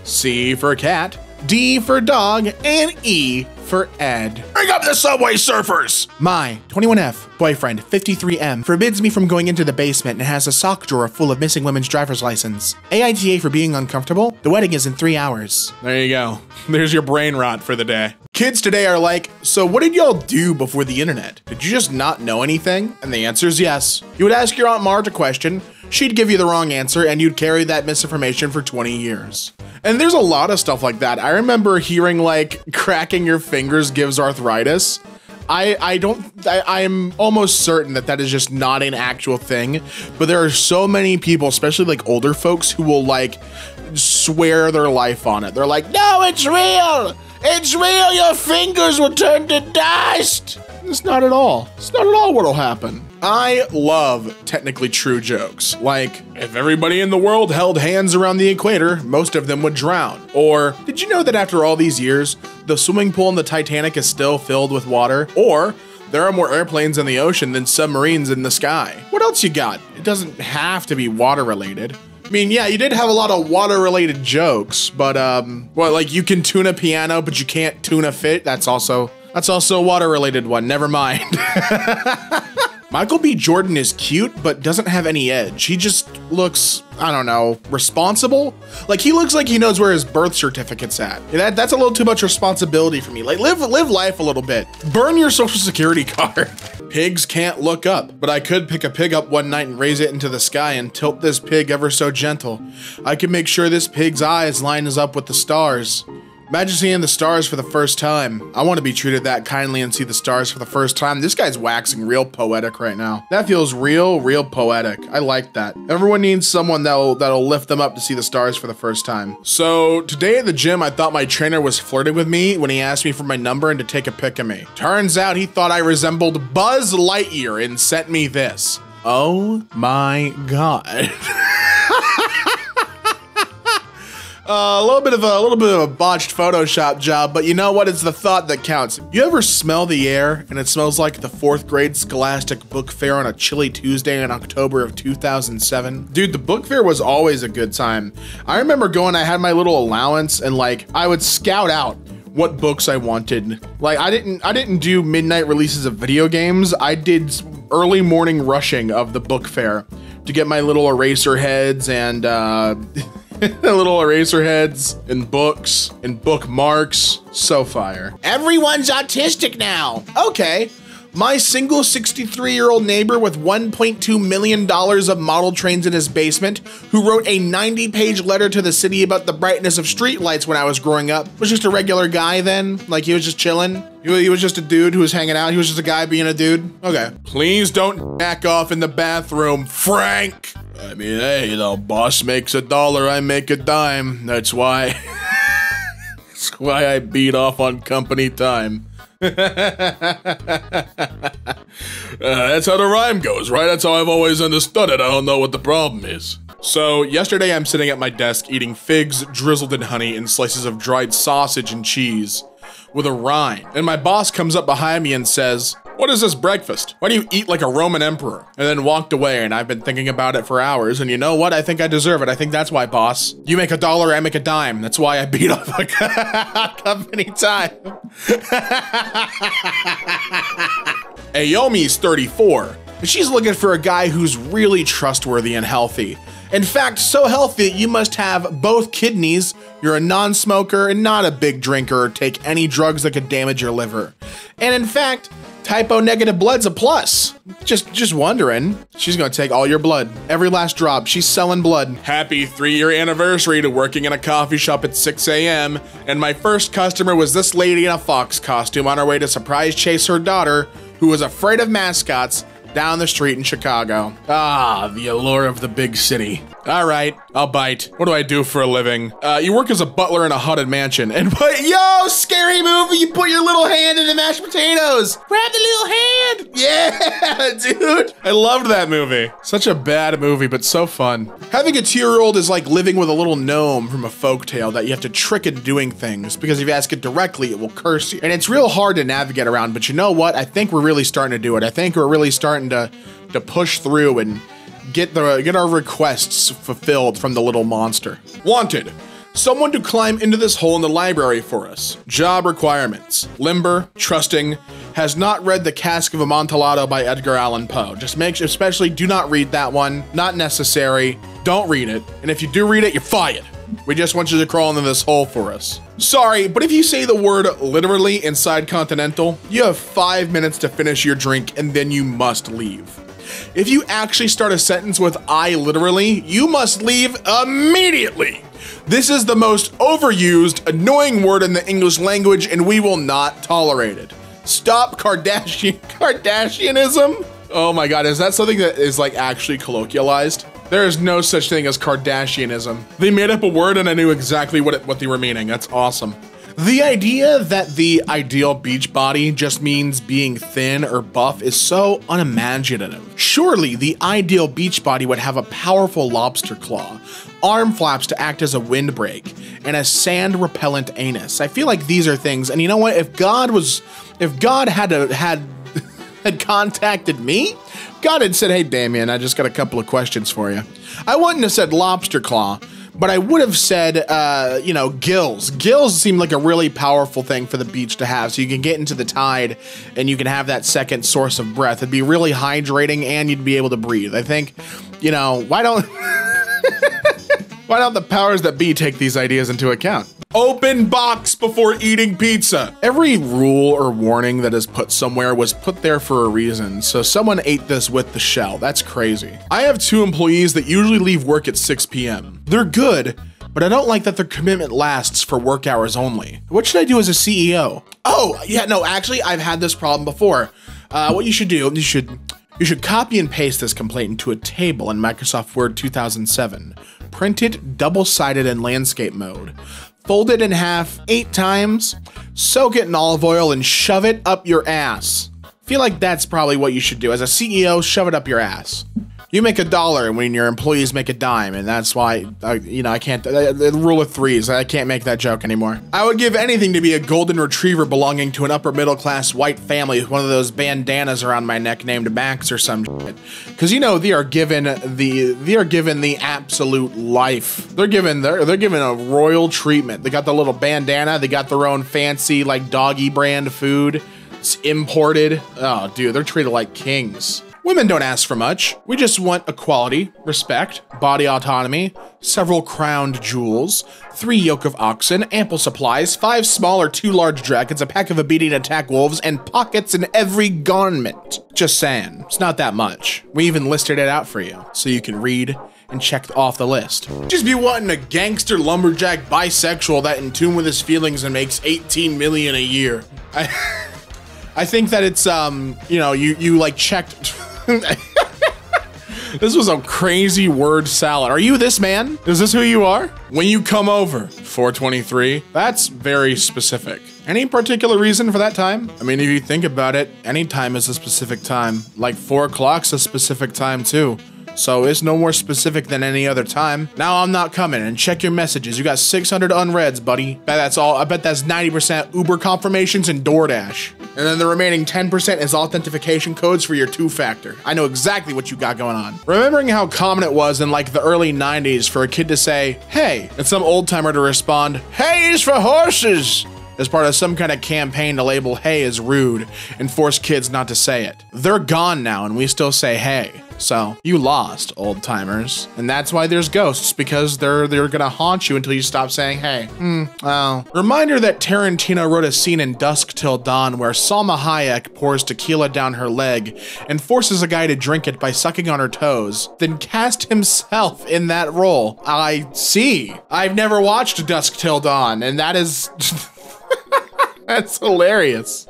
C for cat, D for dog, and E for Ed. Bring up the Subway Surfers! My 21F boyfriend, 53M, forbids me from going into the basement and has a sock drawer full of missing women's driver's license. AITA for being uncomfortable. The wedding is in 3 hours. There you go. There's your brain rot for the day. Kids today are like, so what did y'all do before the internet? Did you just not know anything? And the answer is yes. You would ask your Aunt Marge a question, she'd give you the wrong answer, and you'd carry that misinformation for 20 years. And there's a lot of stuff like that. I remember hearing like cracking your fingers gives arthritis. I'm almost certain that that is just not an actual thing, but there are so many people, especially like older folks, who will like swear their life on it. They're like, no, it's real. It's real. Your fingers will turn to dust. It's not at all. It's not at all what'll happen. I love technically true jokes. Like, if everybody in the world held hands around the equator, most of them would drown. Or, did you know that after all these years, the swimming pool in the Titanic is still filled with water? Or, there are more airplanes in the ocean than submarines in the sky. What else you got? It doesn't have to be water related. I mean, yeah, you did have a lot of water-related jokes, but, well, like you can tune a piano, but you can't tune a fit. That's also a water-related one. Never mind. Michael B. Jordan is cute, but doesn't have any edge. He just looks, I don't know, responsible? Like, he looks like he knows where his birth certificate's at. That's a little too much responsibility for me. Like, live life a little bit. Burn your social security card. Pigs can't look up, but I could pick a pig up one night and raise it into the sky and tilt this pig ever so gentle. I could make sure this pig's eyes lines up with the stars. Imagine seeing the stars for the first time. I want to be treated that kindly and see the stars for the first time. This guy's waxing real poetic right now. That feels real poetic. I like that. Everyone needs someone that'll lift them up to see the stars for the first time. So today at the gym, I thought my trainer was flirting with me when he asked me for my number and to take a pic of me. Turns out he thought I resembled Buzz Lightyear and sent me this. Oh my God. A little bit of a botched Photoshop job, but you know what? It's the thought that counts. You ever smell the air and it smells like the 4th grade Scholastic Book Fair on a chilly Tuesday in October of 2007? Dude, the book fair was always a good time. I remember going, I had my little allowance and like, I would scout out what books I wanted. Like I didn't do midnight releases of video games. I did early morning rushing of the book fair to get my little eraser heads and little eraser heads and books and bookmarks. So fire. Everyone's autistic now. Okay. My single 63-year-old neighbor with $1.2 million of model trains in his basement, who wrote a 90-page letter to the city about the brightness of streetlights when I was growing up, was just a regular guy then? Like he was just chilling? He was just a dude who was hanging out? He was just a guy being a dude? Okay. Please don't jack off in the bathroom, Frank! I mean, hey, you know, boss makes $1, I make a dime. That's why. That's why I beat off on company time. That's how the rhyme goes, right? That's how I've always understood it. I don't know what the problem is. So yesterday I'm sitting at my desk eating figs drizzled in honey and slices of dried sausage and cheese with a rind. And my boss comes up behind me and says, "What is this breakfast? Why do you eat like a Roman emperor?" And then walked away, and I've been thinking about it for hours, and you know what? I think I deserve it. I think that's why, boss. You make $1, I make a dime. That's why I beat off a company time. Ayomi's 34, and she's looking for a guy who's really trustworthy and healthy. In fact, so healthy you must have both kidneys, you're a non-smoker and not a big drinker or take any drugs that could damage your liver. And in fact, typo negative blood's a plus. Just wondering. She's gonna take all your blood. Every last drop. She's selling blood. Happy 3-year anniversary to working in a coffee shop at 6 a.m. And my first customer was this lady in a fox costume on her way to surprise chase her daughter, who was afraid of mascots, down the street in Chicago. Ah, the allure of the big city. All right, I'll bite. What do I do for a living? You work as a butler in a haunted mansion. And yo, scary movie, you put your little hand in the mashed potatoes. Grab the little hand. Yeah, dude. I loved that movie. Such a bad movie, but so fun. Having a 2-year-old is like living with a little gnome from a folktale that you have to trick into doing things, because if you ask it directly, it will curse you. And it's real hard to navigate around, but you know what? I think we're really starting to do it. I think we're really starting to push through and get our requests fulfilled from the little monster. Wanted. Someone to climb into this hole in the library for us. Job requirements. Limber, trusting, has not read The Cask of Amontillado by Edgar Allan Poe. Just make sure, especially do not read that one. Not necessary. Don't read it. And if you do read it, you're fired. We just want you to crawl into this hole for us. Sorry, but if you say the word literally inside Continental, you have 5 minutes to finish your drink and then you must leave. If you actually start a sentence with I literally, you must leave immediately. This is the most overused, annoying word in the English language and we will not tolerate it. Stop Kardashianism? Oh my God, is that something that is like actually colloquialized? There is no such thing as Kardashianism. They made up a word and I knew exactly what they were meaning. That's awesome. The idea that the ideal beach body just means being thin or buff is so unimaginative. Surely the ideal beach body would have a powerful lobster claw, arm flaps to act as a windbreak, and a sand repellent anus. I feel like these are things, and you know what? If God had contacted me, God had said, hey Damien, I just got a couple of questions for you. I wouldn't have said lobster claw, but I would have said, you know, gills. Gills seem like a really powerful thing for the beach to have, so you can get into the tide and you can have that second source of breath. It'd be really hydrating and you'd be able to breathe. I think, you know, why don't the powers that be take these ideas into account? Open box before eating pizza. Every rule or warning that is put somewhere was put there for a reason, so someone ate this with the shell. That's crazy. I have 2 employees that usually leave work at 6 p.m. They're good, but I don't like that their commitment lasts for work hours only. What should I do as a CEO? Oh, yeah, no, actually, I've had this problem before. What you should do, you should copy and paste this complaint into a table in Microsoft Word 2007. Print it double-sided in landscape mode. Fold it in half 8 times, soak it in olive oil, and shove it up your ass. Feel like that's probably what you should do. As a CEO, shove it up your ass. You make $1 when your employees make a dime, and that's why, you know, I can't, the rule of threes, I can't make that joke anymore. I would give anything to be a golden retriever belonging to an upper middle class white family with one of those bandanas around my neck named Max or some shit. Cause you know, they are given the absolute life. They're given a royal treatment. They got the little bandana, they got their own fancy like doggy brand food. It's imported. Oh dude, they're treated like kings. Women don't ask for much. We just want equality, respect, body autonomy, several crowned jewels, 3 yoke of oxen, ample supplies, 5 small or 2 large dragons, a pack of obedient attack wolves, and pockets in every garment. Just saying, it's not that much. We even listed it out for you, so you can read and check off the list. Just be wanting a gangster lumberjack bisexual that in tune with his feelings and makes 18 million a year. I think that it's, you know, you like checked. This was a crazy word salad. Are you this man? Is this who you are? When you come over, 4:23. That's very specific. Any particular reason for that time? I mean, if you think about it, any time is a specific time. Like 4 o'clock's a specific time too. So it's no more specific than any other time. Now I'm not coming, and check your messages. You got 600 unreads, buddy. Bet that's all. I bet that's 90% Uber confirmations and DoorDash. And then the remaining 10% is authentication codes for your 2-factor. I know exactly what you got going on. Remembering how common it was in like the early 90s for a kid to say, hey, and some old timer to respond, hey is for horses, as part of some kind of campaign to label hey as rude and force kids not to say it. They're gone now and we still say hey. So you lost, old timers. And that's why there's ghosts, because they're gonna haunt you until you stop saying hey. Well. Reminder that Tarantino wrote a scene in Dusk Till Dawn where Salma Hayek pours tequila down her leg and forces a guy to drink it by sucking on her toes, then cast himself in that role. I see. I've never watched Dusk Till Dawn, and that is that's hilarious.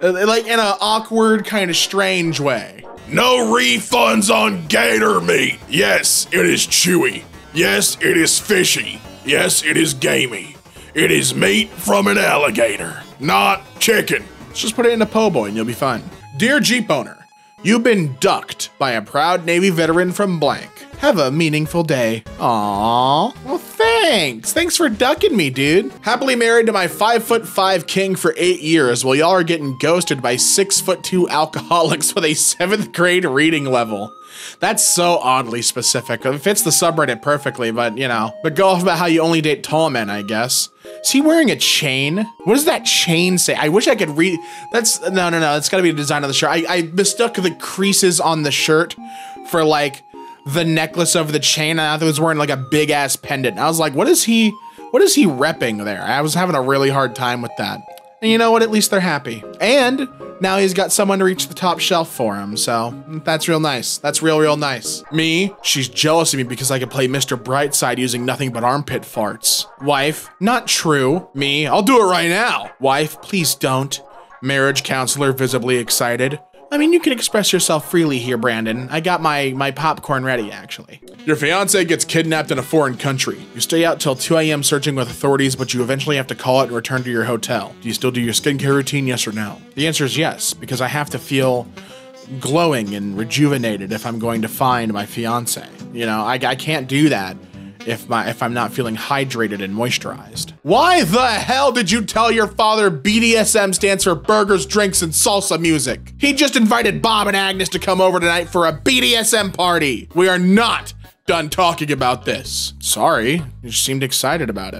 Like in an awkward, kind of strange way. No refunds on gator meat. Yes, it is chewy. Yes, it is fishy. Yes, it is gamey. It is meat from an alligator, not chicken. Just put it in a po' boy and you'll be fine. Dear Jeep owner, you've been ducked by a proud Navy veteran from blank. Have a meaningful day. Aww. Well, thanks. Thanks for ducking me, dude. Happily married to my 5'5" king for 8 years while y'all are getting ghosted by 6'2" alcoholics with a 7th grade reading level. That's so oddly specific. It fits the subreddit perfectly, but you know. But go off about how you only date tall men, I guess. Is he wearing a chain? What does that chain say? I wish I could read. That's, no. It's gotta be the design of the shirt. I mistook the creases on the shirt for like the necklace of the chain. I thought he was wearing like a big ass pendant. I was like, what is he repping there? I was having a really hard time with that. And you know what? At least they're happy. And now he's got someone to reach the top shelf for him. So that's real nice. That's real nice. Me, she's jealous of me because I can play Mr. Brightside using nothing but armpit farts. Wife, not true. Me, I'll do it right now. Wife, please don't. Marriage counselor, visibly excited. I mean, you can express yourself freely here, Brandon. I got my popcorn ready, actually. Your fiance gets kidnapped in a foreign country. You stay out till 2 a.m. searching with authorities, but you eventually have to call it and return to your hotel. Do you still do your skincare routine, yes or no? The answer is yes, because I have to feel glowing and rejuvenated if I'm going to find my fiance. You know, I can't do that if I'm not feeling hydrated and moisturized. Why the hell did you tell your father BDSM stands for burgers, drinks, and salsa music? He just invited Bob and Agnes to come over tonight for a BDSM party. We are not done talking about this. Sorry, you seemed excited about it.